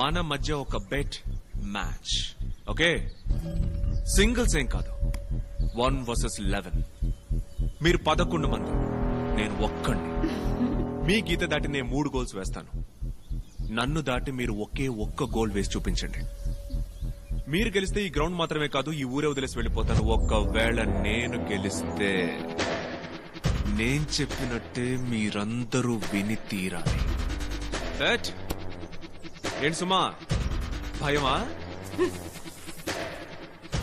మన మధ్య ఒక బెట్ మ్యాచ్. ఓకే, సింగిల్స్ ఏం కాదు, 1 vs 11. మీరు 11 మంది, నేను ఒక్కడిని. మీ గీత దాటి నేను 3 గోల్స్ వేస్తాను. నన్ను దాటి మీరు ఒకే ఒక్క గోల్ వేసి చూపించండి. మీరు గెలిస్తే ఈ గ్రౌండ్ మాత్రమే కాదు, ఈ ఊరే వదిలేసి వెళ్ళిపోతాను. ఒకవేళ నేను గెలిస్తే నేను చెప్పినట్టే మీరందరూ విని తీరాలి. ఏంటి సుమా, భయమా?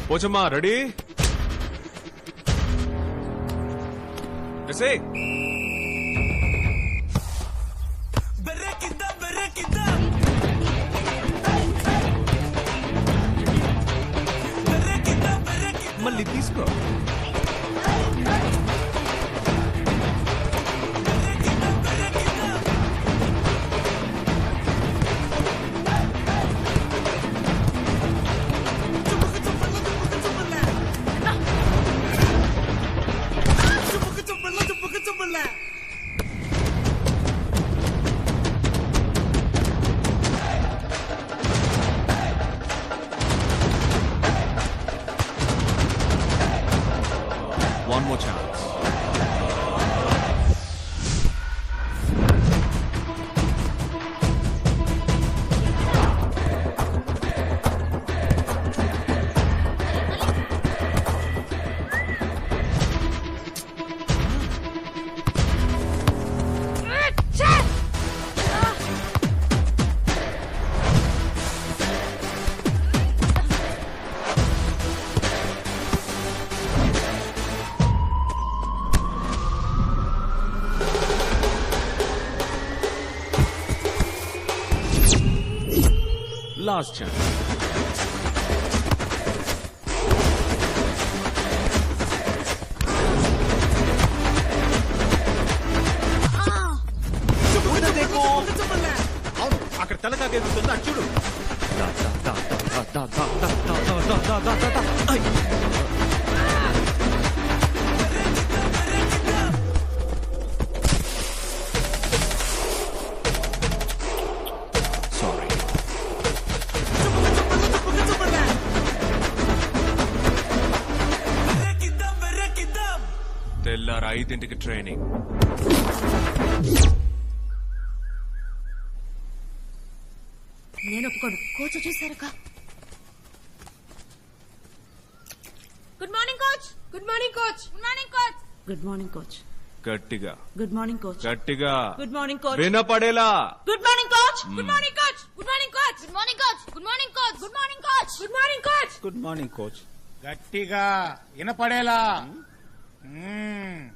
పోచమ్మా, రెడీ? ఎసే మళ్ళీ తీసుకో. One more chance. Last chance. అక్కడ తలకాయ ఎదుగుతుంది, అటు చూడు. తెల్లారు 5ంటికి ట్రైనింగ్. నేను ఒప్పుకోను. కోచ్ చూసారు. Good morning coach. Good morning coach. Good morning coach. Good morning coach. గట్టిగా. Good morning coach. గట్టిగా. Good morning coach. వినపడేలా. Good morning coach. Good morning coach. Good morning coach. Good morning coach. Good morning coach. Good morning coach. Good morning coach. Good morning coach. గట్టిగా వినపడేలా.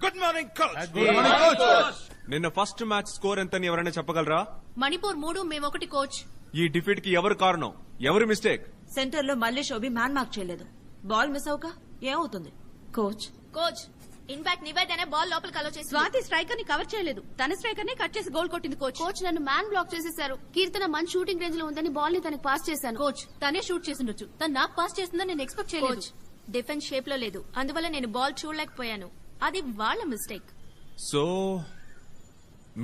Good morning coach. నిన్న first match score ఎంతని ఎవరైనా చెప్పగలరా? మణిపూర్ 3, మేము 1 coach. ఈ defeat కి ఎవరు కారణం? ఎవరి మిస్టేక్? సెంటర్ లో మళ్ళీ శోభి మ్యాన్ మార్క్ చేయలేదు. బాల్ మిస్ అవక ఏమవుతుంది? కోచ్. కోచ్ ఇన్ఫాక్ట్ నివేదనే బాల్ లోపలికి అలో చేసి స్వాతి స్ట్రైకర్ ని కవర్ చేయలేదు. తన స్ట్రైకర్ ని కట్ చేసి గోల్ కొట్టింది కోచ్. కోచ్ నన్ను మ్యాన్ బ్లాక్ చేసేశారు. కీర్తన మంచి షూటింగ్ రేంజ్ లో ఉందని బాల్ ని తనకి పాస్ చేశాను. కోచ్ తనే షూట్ చేసిండొచ్చు, తను నాకు పాస్ చేస్తుందని నేను ఎక్స్పెక్ట్ చేయలేదు. కోచ్ డిఫెన్స్ షేప్ లో లేదు, అందువల్ల నేను బాల్ చూడలేకపోయాను. అది వాళ్ళ మిస్టేక్. సో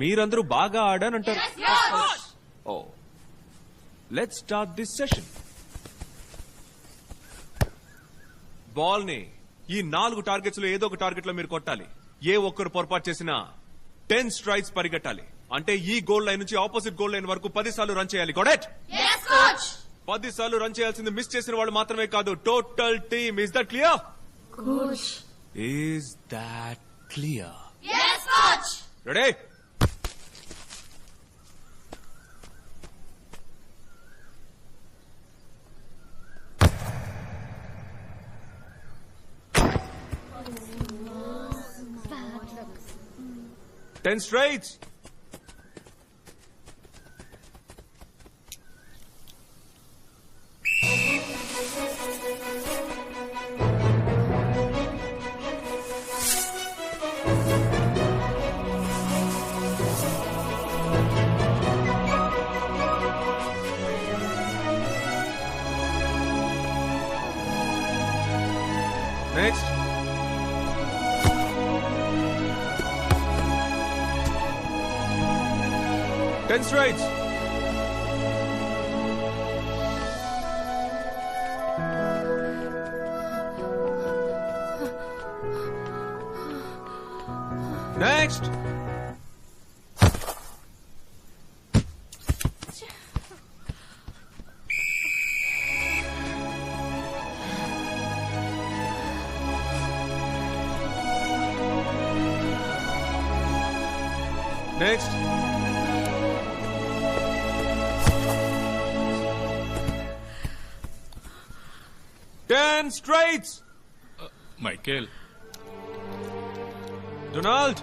మీరందరూ బాగా ఆడానంటారు. ఓ, let's start this session. Ball ని ఈ 4 టార్గెట్స్ లో ఏదో ఒక టార్గెట్ లో మీరు కొట్టాలి. ఏ ఒక్కరు పొరపాటు చేసినా 10 స్ట్రైక్స్ పరిగెట్టాలి. అంటే ఈ గోల్ లైన్ నుంచి ఆపోజిట్ గోల్ లైన్ వరకు 10 సార్లు రన్ చేయాలి. Got it? 10 సార్లు రన్ చేయాల్సింది మిస్ చేసిన వాళ్ళు మాత్రమే కాదు, total team. Is that clear? Is that clear? Yes, coach. Ready? Ten straights. Next. Ten straights. Next. Next. Ten straights. Michael, Donald.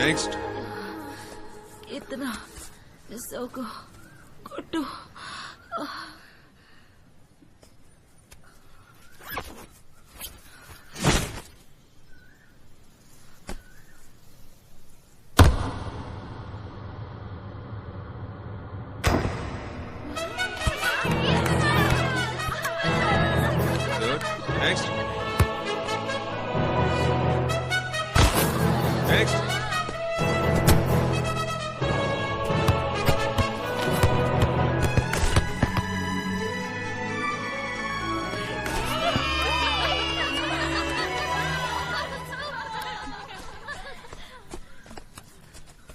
Next. इतना सौ को కొట్టు. Good. Next. Next.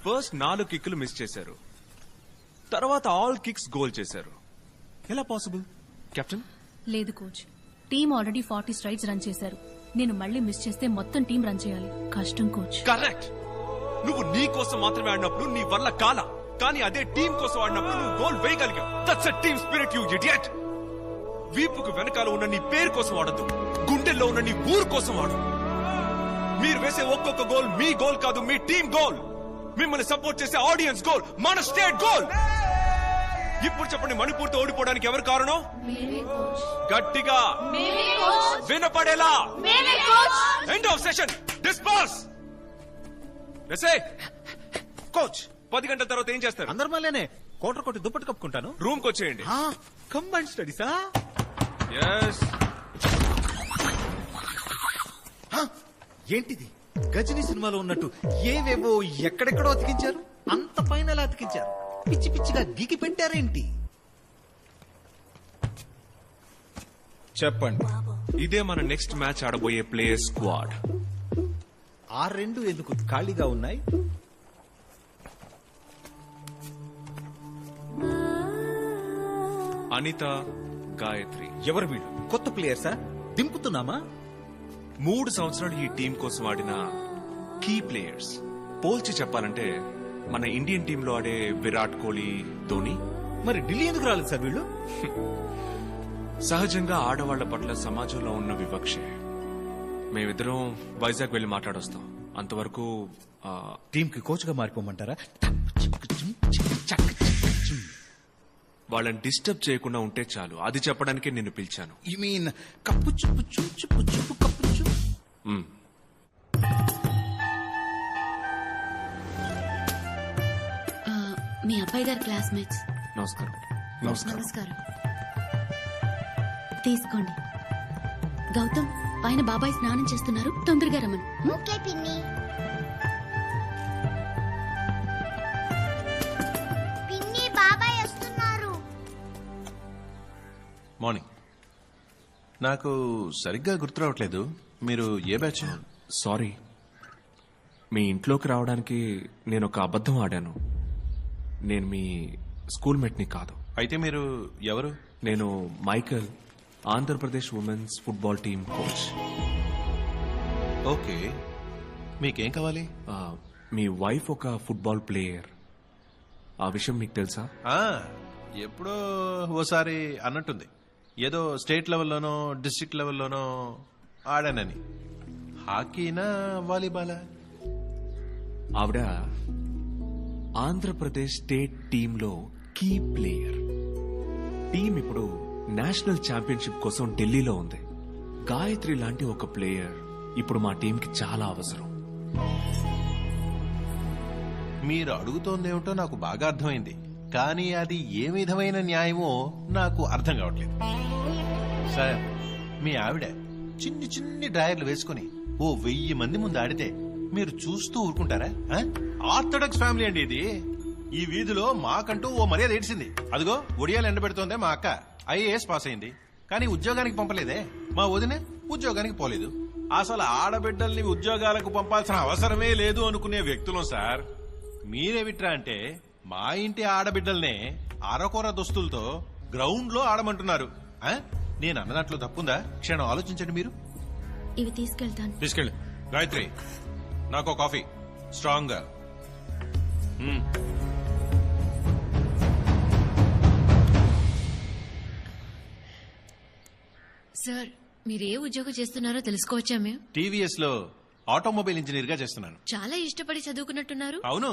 ఫస్ట్ 4 కిక్లు మిస్ చేశారు, తర్వాత ఆల్ కిక్స్ గోల్ చేశారు. ఎలా possible captain? లేదు coach, team already 40 straights run చేశారు. నేను మళ్ళీ మిస్ చేస్తే మొత్తం టీం రన్ చేయాలి. కష్టం కోచ్. కరెక్ట్. నువ్వు నీ కోసం మాత్రమే ఆడినప్పుడు నీ వల్ల కాల, కానీ అదే టీం కోసం ఆడినప్పుడు నువ్వు గోల్ వేయగలిగావు. That's a team spirit, you idiot. వీపుకు వెనకాల ఉన్న నీ పేరు కోసం ఆడద్దు, గుండెల్లో ఉన్న నీ ఊరు కోసం ఆడు. మీరు వేసే ఒక్కొక్క గోల్ మీ గోల్ కాదు, మీ టీం గోల్. మిమ్మల్ని సపోర్ట్ చేసే ఆడియన్స్ గోల్, మన స్టేట్ గోల్. ఇప్పుడు చెప్పండి, మణిపూర్తో ఓడిపోవడానికి ఎవరు కారణం? గట్టిగా వినపడేలా. End of session. Disperse. Coach, 10 గంటల తర్వాత ఏం చేస్తారు? అందరి మళ్ళీనే కోటర్ కొట్టి దుప్పటి కప్పుకుంటాను. రూమ్ కి వచ్చేయండి. కంబైన్ స్టడీసా? Yes. ఏంటిది? గజనీ సినిమాలో ఉన్నట్టు ఏవేవో ఎక్కడెక్కడో అతికించారు. అంత పైన ఎలా అతికించారు? పిచ్చి పిచ్చిగా గీకి పెట్టారేంటి? చెప్పండి. ఇదే మన నెక్స్ట్ మ్యాచ్ ఆడబోయే ప్లేయర్ స్క్వాడ్. ఆ రెండు ఎందుకు ఖాళీగా ఉన్నాయి? అనిత, గాయత్రి. ఎవరు వీళ్ళు? కొత్త ప్లేయర్సా? దింపుతున్నామా? 3 సంవత్సరాలు ఈ టీం కోసం ఆడిన కీ ప్లేయర్స్. పోల్చి చెప్పాలంటే మన ఇండియన్ టీంలో ఆడే విరాట్ కోహ్లీ, ధోని. మరి ఢిల్లీ ఎందుకు రాలేదు సార్ వీళ్ళు? సహజంగా ఆడవాళ్ల పట్ల సమాజంలో ఉన్న వివక్షే. మేమిద్దరం వైజాగ్ వెళ్లి మాట్లాడొస్తాం. అంతవరకు టీం కి కోచ్ గా మారిపోమంటారా? వాళ్ళని డిస్టర్బ్ చేయకుండా ఉంటే చాలు. అది చెప్పడానికే నిన్ను పిలిచాను. యు మీన్ కప్పు చుప్పు చుప్పు చుప్పు కప్పు చుప్పు. మీ అబ్బాయి గారి క్లాస్మేట్స్. నమస్కారం. నమస్కారం. తీసుకోండి. గౌతమ్, పైన బాబాయ్ స్నానం చేస్తున్నారు, తొందరగా రమ్మను. ఓకే పిన్ని. పిన్ని, బాబాయ్ వస్తున్నారు. మార్నింగ్. నాకు సరిగ్గా గుర్తు రావట్లేదు, మీరు ఏ బ్యాచ్? సారీ, మీ ఇంట్లోకి రావడానికి నేను ఒక అబద్ధం ఆడాను. నేను మీ స్కూల్ మేట్ని కాదు. అయితే మీరు ఎవరు? నేను Michael, Andhra Pradesh women's football team coach. Okay, మీకేం కావాలి? మీ వైఫ్ ఒక ఫుట్బాల్ ప్లేయర్. ఆ విషయం మీకు తెలుసా? ఎప్పుడో ఓసారి అన్నట్టుంది. ఏదో స్టేట్ లెవెల్లోనో డిస్ట్రిక్ట్ లెవెల్లోనో ఆడానని. హాకీనా వాలీబాలా? ఆవిడ ఆంధ్రప్రదేశ్ స్టేట్ టీంలో కీ ప్లేయర్. టీం ఇప్పుడు నేషనల్ ఛాంపియన్షిప్ కోసం ఢిల్లీలో ఉంది. గాయత్రి లాంటి ఒక ప్లేయర్ ఇప్పుడు మా టీంకి చాలా అవసరం. మీరు అడుగుతోందేమిటో నాకు బాగా అర్థమైంది. కానీ అది ఏ విధమైన న్యాయమో నాకు అర్థం కావట్లేదు. సార్, మీ ఆవిడ చిన్ని చిన్ని డ్రాయర్లు వేసుకుని ఓ 1000 మంది ముందు ఆడితే మీరు చూస్తూ ఊరుకుంటారా? ఆర్థోడాక్స్ ఫ్యామిలీ అండి ఇది. ఈ వీధిలో మాకంటూ ఓ మర్యాద ఏడ్చింది. అదిగో ఒడియాలు ఎండబెడుతోందే మా అక్క. IAS పాస్ అయింది, కానీ ఉద్యోగానికి పంపలేదే. మా వదిన ఉద్యోగానికి పోలేదు. అసలు ఆడబిడ్డల్ని ఉద్యోగాలకు పంపాల్సిన అవసరమే లేదు అనుకునే వ్యక్తులం సార్. మీరేమిట్రా అంటే మా ఇంటి ఆడబిడ్డల్నే అరకొర దుస్తులతో గ్రౌండ్ లో ఆడమంటున్నారు. నేను అన్నదాంట్లో తప్పుందా? క్షణం ఆలోచించండి మీరు. ఇవి తీసుకెళ్తాను. తీసుకెళ్ళు. గాయత్రి, నాకు కాఫీ స్ట్రాంగ్ గా. సార్, మీరు ఏ ఉద్యోగం చేస్తున్నారో తెలుసుకోవచ్చా మేము? టీవీఎస్ లో ఆటోమొబైల్ ఇంజనీర్ గా చేస్తున్నాను. చాలా ఇష్టపడి చదువుకున్నట్టున్నారు. అవును,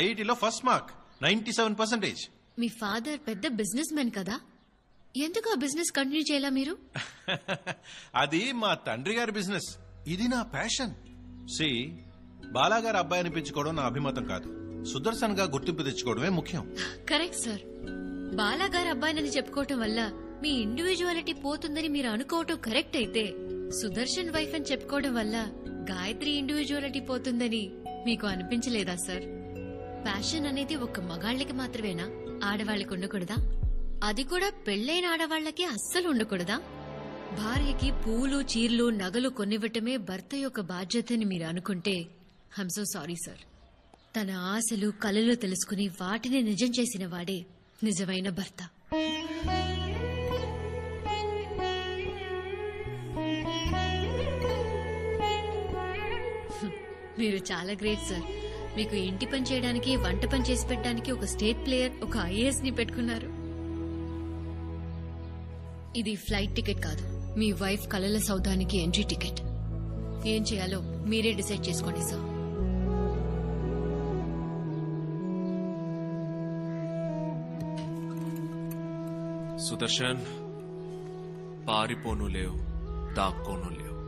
ఐఐటిలో ఫస్ట్ మార్క్ 97%. మీ ఫాదర్ పెద్ద బిజినెస్ మ్యాన్ కదా, ఎందుకు ఆ బిజినెస్ కంటిన్యూ చేయాలా మీరు? అది మా తండ్రి గారి బిజినెస్, ఇది నా ప్యాషన్. సి, బాలాగారి అబ్బాయి అనిపించుకోవడం నా అభిమతం కాదు. సుదర్శన్ గా గుర్తింపు తెచ్చుకోవడమే ముఖ్యం. Correct sir. బాలాగారి అబ్బాయినని చెప్పుకోవటం వల్ల మీ ఇండివిజువాలిటీ పోతుందని మీరు అనుకోవటం కరెక్ట్ అయితే, సుదర్శన్ వైఫ్ అని చెప్పుకోవడం వల్ల గాయత్రి ఇండివిజువాలిటీ పోతుందని మీకు అనిపించలేదా సార్? ప్యాషన్ అనేది ఒక మగాళ్ళకి మాత్రమేనా, ఆడవాళ్ళకి ఉండకూడదా? అది కూడా పెళ్లైన ఆడవాళ్లకి అస్సలు ఉండకూడదా? భార్యకి పూలు, చీరలు, నగలు కొనివ్వటమే భర్త యొక్క బాధ్యతని మీరు అనుకుంటే ఐమ్ సో సారీ సార్. తన ఆశలు, కలలు తెలుసుకుని వాటిని నిజం చేసిన వాడే నిజమైన భర్త. మీరు చాలా గ్రేట్ సార్. మీకు ఇంటి పని చేయడానికి, వంట పని చేసి పెట్టడానికి ఒక స్టేట్ ప్లేయర్, ఒక IAS ని పెట్టుకున్నారు. ఇది ఫ్లైట్ టికెట్ కాదు, మీ వైఫ్ కలల సౌదానికి ఎంట్రీ టికెట్. ఏం చేయాలో మీరే డిసైడ్ చేసుకోండి సార్. సుదర్శన్, పారిపోను లేవు, దాక్కోను లేవు.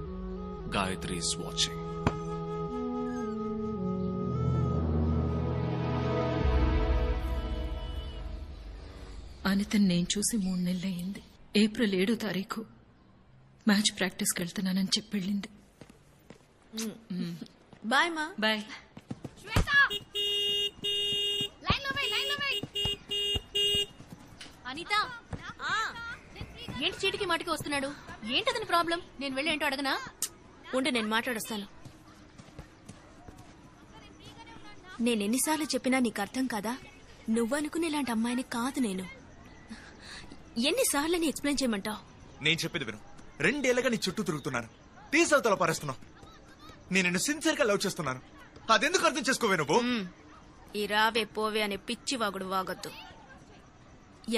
Gayatri is watching. అనితను నేను చూసి 3 నెలలయ్యింది. ఏప్రిల్ 7వ తారీఖు మ్యాచ్ ప్రాక్టీస్కి వెళ్తున్నానని చెప్పి వెళ్ళింది. బాయ్ మా. బాయ్. అనిత, ఏంటి చీటికి మాటికి వస్తున్నాడు? ఏంటతని ప్రాబ్లం? నేను వెళ్ళి ఏంటో అడగనా? ఉండి నేను మాట్లాడొస్తాను. నేనెన్నిసార్లు చెప్పినా నీకు అర్థం కాదా? నువ్వనుకునే ఇలాంటి అమ్మాయిని కాదు నేను. ఎన్నిసార్లు ఎక్స్ప్లెయిన్ చేయమంటావు? నేను చెప్పేది విను. 2 ఏళ్లుగా నీ చుట్టూ తిరుగుతున్నాను, తీసవతల పారేస్తున్నావు. నేను నిన్ను సిన్సియర్ గా లవ్ చేస్తున్నాను. అదెందుకు అర్థం చేసుకోవే నువ్వు? ఈ రావే పోవే అనే పిచ్చి వాగుడు వాగొద్దు.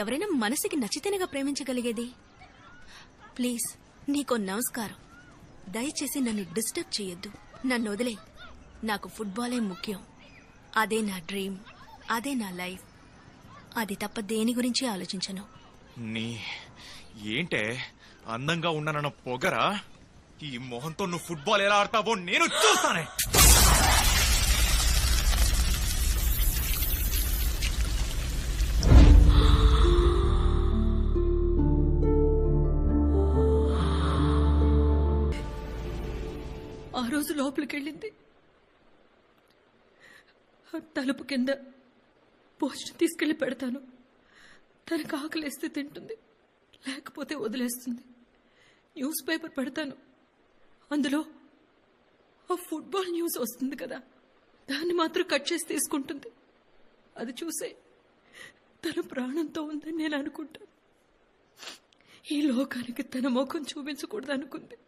ఎవరైనా మనసుకి నచ్చితేనేగా ప్రేమించగలిగేది. ప్లీజ్, నీకో నమస్కారం. దయచేసి నన్ను డిస్టర్బ్ చేయొద్దు. నన్ను వదిలే. నాకు ఫుట్బాలే ముఖ్యం. అదే నా డ్రీమ్, అదే నా లైఫ్. అది తప్ప దేని గురించి ఆలోచించను. నీ ఏంటే అందంగా ఉన్నానన్న పొగరా? ఈ మొహంతో నువ్వు ఫుట్బాల్ ఎలా ఆడతావో నేను చూస్తానే. ఆ రోజు లోపలికి వెళ్ళింది. తలుపు కింద భోజనం తీసుకెళ్లి పెడతాను. తనకు ఆకలేస్తే తింటుంది, లేకపోతే వదిలేస్తుంది. న్యూస్ పేపర్ పెడతాను, అందులో ఆ ఫుట్బాల్ న్యూస్ వస్తుంది కదా, దాన్ని మాత్రం కట్ చేసి తీసుకుంటుంది. అది చూసే తన ప్రాణంతో ఉందని నేను అనుకుంటాను. ఈ లోకానికి తన ముఖం చూపించకూడదు అనుకుంది.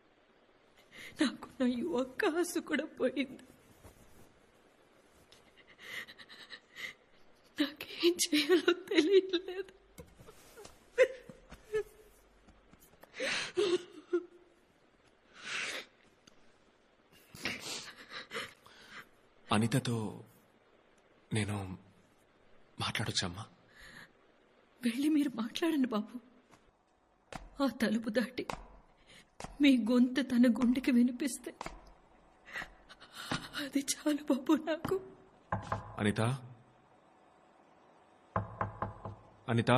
నాకు నా ఒక్క ఆశ కూడా పోయింది. నాకేం చేయాలో తెలియట్లేదు. అనితతో నేను మాట్లాడొచ్చమ్మా? వెళ్ళి మీరు మాట్లాడండి బాబు. ఆ తలుపు దాటి మీ గొంతు తన గుండెకి వినిపిస్తే అది చాలు బాబు నాకు. అనిత, అనిత,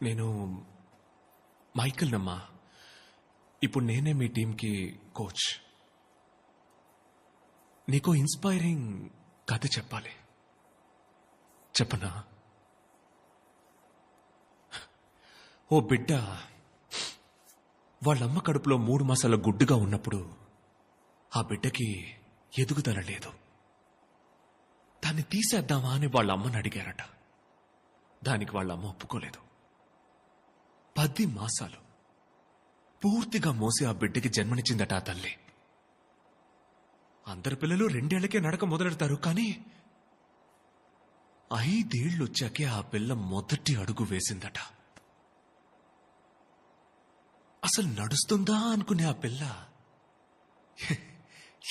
నేను మైకిల్ నమ్మా. ఇప్పుడు నేనే మీ టీంకి కోచ్. నీకో ఇన్స్పైరింగ్ కథ చెప్పాలి. చెప్పనా? ఓ బిడ్డ వాళ్ళమ్మ కడుపులో 3 మాసాల గుడ్డుగా ఉన్నప్పుడు ఆ బిడ్డకి ఎదుగుదల లేదు. దాన్ని తీసేద్దామా అని వాళ్ళ అమ్మని అడిగారట. దానికి వాళ్ళ అమ్మ ఒప్పుకోలేదు. 10 మాసాలు పూర్తిగా మోసి ఆ బిడ్డకి జన్మనిచ్చిందట ఆ తల్లి. అందరి పిల్లలు 2 ఏళ్లకే నడక మొదలెడతారు, కానీ 5 ఏళ్ళు వచ్చాకే ఆ పిల్ల మొదటి అడుగు వేసిందట. అసలు నడుస్తుందా అనుకునే ఆ పిల్ల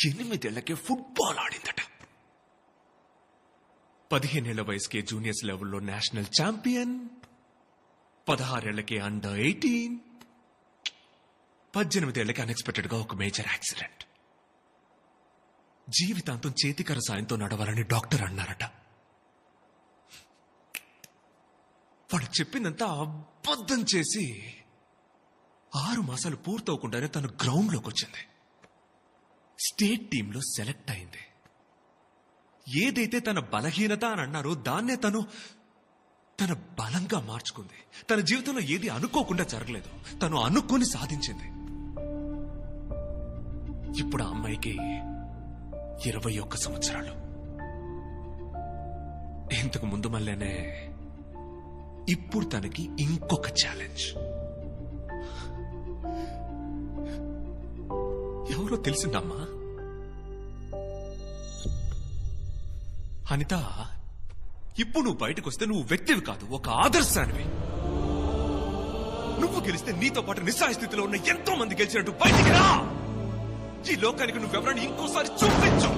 8 ఏళ్లకే ఫుట్బాల్ ఆడిందట. 15 ఏళ్ల వయసుకే జూనియర్స్ లెవెల్లో నేషనల్ ఛాంపియన్, 16 ఏళ్లకే అండర్ 18, 18 ఏళ్లకి అన్ఎక్స్పెక్టెడ్ గా ఒక మేజర్ యాక్సిడెంట్. జీవితాంతం చేతికర సాయంతో నడవాలని డాక్టర్ అన్నారట. వాడు చెప్పిందంతా అబద్ధం చేసి 6 మాసాలు పూర్తవకుండానే తను గ్రౌండ్లోకి వచ్చింది. స్టేట్ టీంలో సెలెక్ట్ అయింది. ఏదైతే తన బలహీనత అని అన్నారో దాన్నే తను తన బలంగా మార్చుకుంది. తన జీవితంలో ఏది అనుకోకుండా జరగలేదు, తను అనుకుని సాధించింది. ఇప్పుడు ఆ అమ్మాయికి 21 సంవత్సరాలు. ఇంతకు ముందు మళ్ళీనే ఇప్పుడు తనకి ఇంకొక ఛాలెంజ్. ఎవరో తెలిసిందమ్మా? అనిత, ఇప్పుడు నువ్వు బయటకు వస్తే నువ్వు వ్యక్తివి కాదు, ఒక ఆదర్శానివి. నువ్వు గెలిస్తే నీతో పాటు నిస్సహాయ స్థితిలో ఉన్న ఎంతో మంది గెలిచినట్టు బయటికి రా. ఈ లోకానికి నువ్వెవరని ఇంకోసారి చూపించు.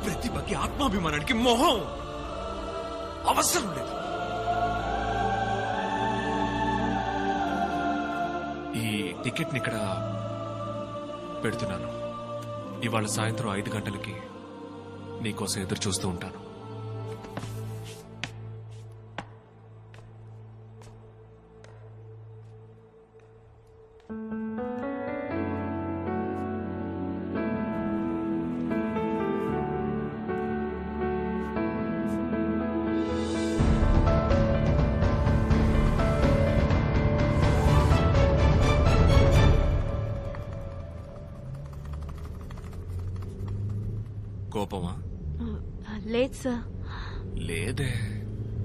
ప్రతిభకి, ఆత్మాభిమానానికి మొహం అవసరం లేదు. ఈ టికెట్ని ఇక్కడ పెడుతున్నాను. ఇవాళ సాయంత్రం 5 గంటలకి నీకోసం ఎదురు చూస్తూ ఉంటాను. కోపమా? లేదు సార్. లేదే,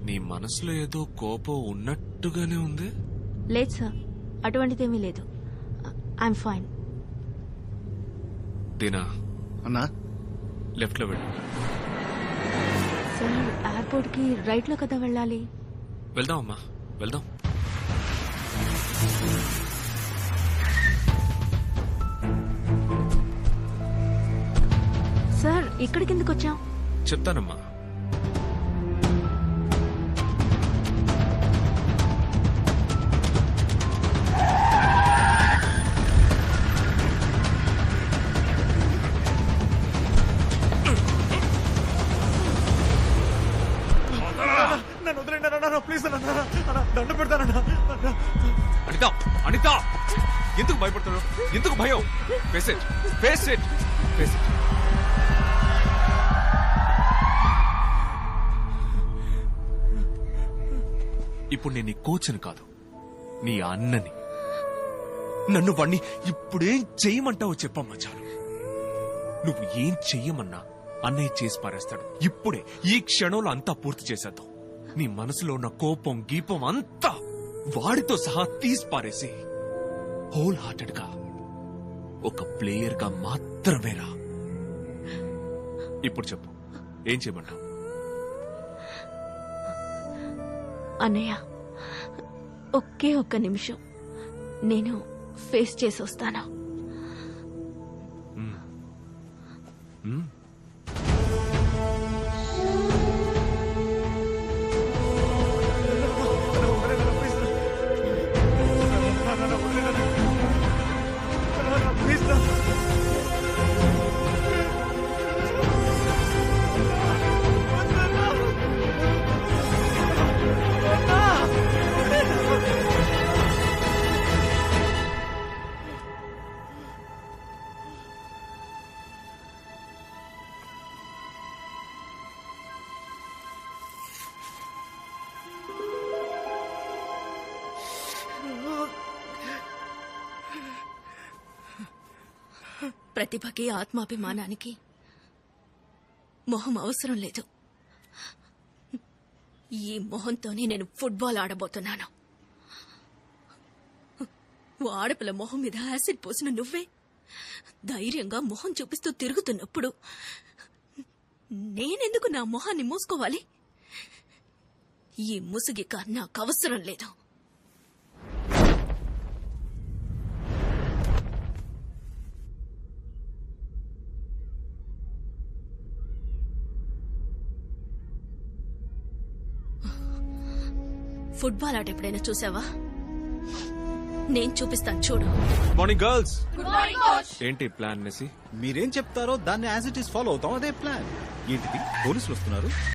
నీ మనసులో ఏదో కోపం ఉన్నట్టుగానే ఉంది. లేదు సార్, అటువంటిదేమీ లేదు. I'm fine. దీనా అన్నా, లెఫ్ట్ లో వెళ్ళు. సార్, ఎయిర్పోర్ట్ కి రైట్ లో కదా వెళ్ళాలి. వెళ్దాం అమ్మా, వెళ్దాం. సార్, ఇక్కడికి ఎందుకు వచ్చాం? చెప్తానమ్మా. నన్ను వదిలేండి అన్నా, ప్లీజ్ అన్నా, దండ పెడతానన్నా. అనిత, అనిత, ఎందుకు భయపడుతున్నావు? ఎందుకు భయం? Face it, face it, face it. ఇప్పుడు నేను నీ కోచ్ని కాదు, నీ అన్నని. నన్ను వాణ్ణి ఇప్పుడేం చెయ్యమంటావో చెప్పమ్మా చాలు. నువ్వు ఏం చెయ్యమన్నా అన్నయ్య చేసి పారేస్తాడు. ఇప్పుడే ఈ క్షణంలో అంతా పూర్తి చేసేద్దాం. నీ మనసులో ఉన్న కోపం, గీపం అంతా వాడితో సహా తీసి పారేసి హోల్ హార్టెడ్ గా ఒక ప్లేయర్ గా మాత్రమేరా. ఇప్పుడు చెప్పు, ఏం చేయమంటావు? అన్నయ్య, ఒకే ఒక్క నిమిషం, నేను ఫేస్ చేసి వస్తాను. ప్లీజ్ ప్రతిభకి ఆత్మాభిమానానికి మొహం అవసరం లేదు. ఈ మొహంతోనే నేను ఫుట్బాల్ ఆడబోతున్నాను. ఓ ఆడపిల్ల మొహం మీద యాసిడ్ పోసిన నువ్వే ధైర్యంగా మొహం చూపిస్తూ తిరుగుతున్నప్పుడు నేనెందుకు నా మొహాన్ని మూసుకోవాలి? ఈ ముసుగిక నాకు అవసరం లేదు. ఫుట్బాల్ ఆట ఎప్పుడైనా చూసావా? నేను చూపిస్తాను, చూడు. Morning girls. Good morning coach. ఏంటి ప్లాన్ మెస్సీ? మీరేం చెప్తారో దాన్ని యాజ్ ఇట్ ఈస్ ఫాలో అవుతాం. అదే ప్లాన్. ఏంటిది, పోలీసులు వస్తున్నారు?